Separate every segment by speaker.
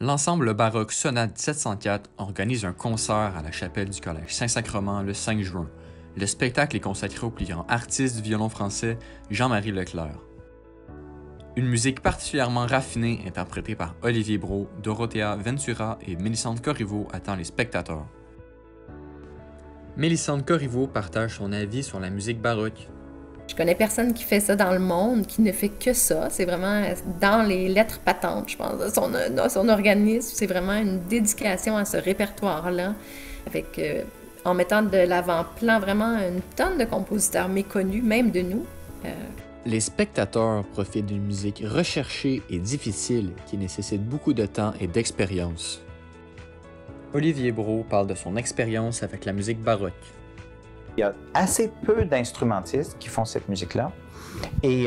Speaker 1: L'ensemble baroque Sonate 704 organise un concert à la chapelle du Collège Saint-Sacrement le 5 juin. Le spectacle est consacré au plus grand artiste du violon français, Jean-Marie Leclerc. Une musique particulièrement raffinée, interprétée par Olivier Brault, Dorothea Ventura et Mélissande Corriveau, attend les spectateurs. Mélissande Corriveau partage son avis sur la musique baroque.
Speaker 2: Je connais personne qui fait ça dans le monde, qui ne fait que ça. C'est vraiment dans les lettres patentes, je pense, de son organisme. C'est vraiment une dédication à ce répertoire-là, avec, en mettant de l'avant-plan vraiment une tonne de compositeurs méconnus, même de nous.
Speaker 1: Les spectateurs profitent d'une musique recherchée et difficile qui nécessite beaucoup de temps et d'expérience. Olivier Brault parle de son expérience avec la musique baroque.
Speaker 3: Il y a assez peu d'instrumentistes qui font cette musique-là. Et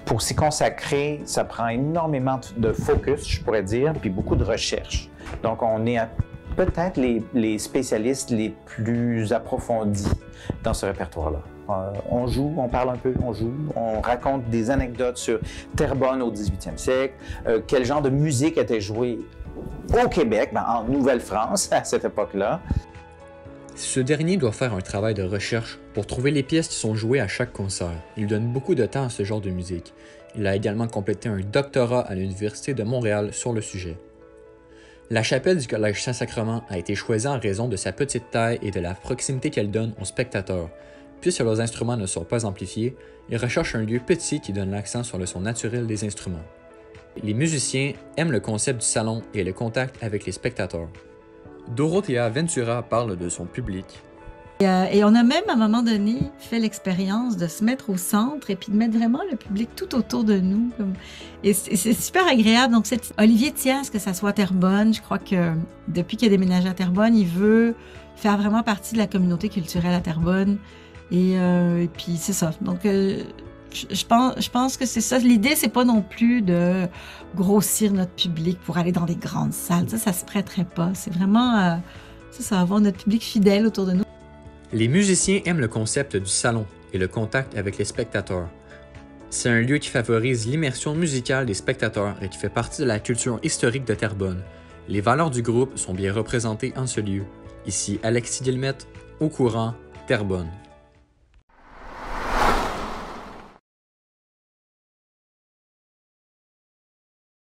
Speaker 3: pour s'y consacrer, ça prend énormément de focus, je pourrais dire, puis beaucoup de recherche. Donc, on est peut-être les spécialistes les plus approfondis dans ce répertoire-là. On joue, on parle un peu, on joue, on raconte des anecdotes sur Terrebonne au 18e siècle, quel genre de musique était jouée au Québec, en Nouvelle-France à cette époque-là.
Speaker 1: Ce dernier doit faire un travail de recherche pour trouver les pièces qui sont jouées à chaque concert. Il donne beaucoup de temps à ce genre de musique. Il a également complété un doctorat à l'Université de Montréal sur le sujet. La chapelle du Collège Saint-Sacrement a été choisie en raison de sa petite taille et de la proximité qu'elle donne aux spectateurs. Puisque leurs instruments ne sont pas amplifiés, ils recherchent un lieu petit qui donne l'accent sur le son naturel des instruments. Les musiciens aiment le concept du salon et le contact avec les spectateurs. Dorothea Ventura parle de son public.
Speaker 4: Et on a même, à un moment donné, fait l'expérience de se mettre au centre et puis de mettre vraiment le public tout autour de nous. Et c'est super agréable. Donc, Olivier tient à ce que ça soit Terrebonne. Je crois que depuis qu'il a déménagé à Terrebonne, il veut faire vraiment partie de la communauté culturelle à Terrebonne. Et puis, c'est ça. Donc, je pense que c'est ça. L'idée, c'est pas non plus de grossir notre public pour aller dans des grandes salles. Ça se prêterait pas. C'est vraiment, avoir notre public fidèle autour de nous.
Speaker 1: Les musiciens aiment le concept du salon et le contact avec les spectateurs. C'est un lieu qui favorise l'immersion musicale des spectateurs et qui fait partie de la culture historique de Terrebonne. Les valeurs du groupe sont bien représentées en ce lieu. Ici Alexis Guillemette, Au Courant, Terrebonne.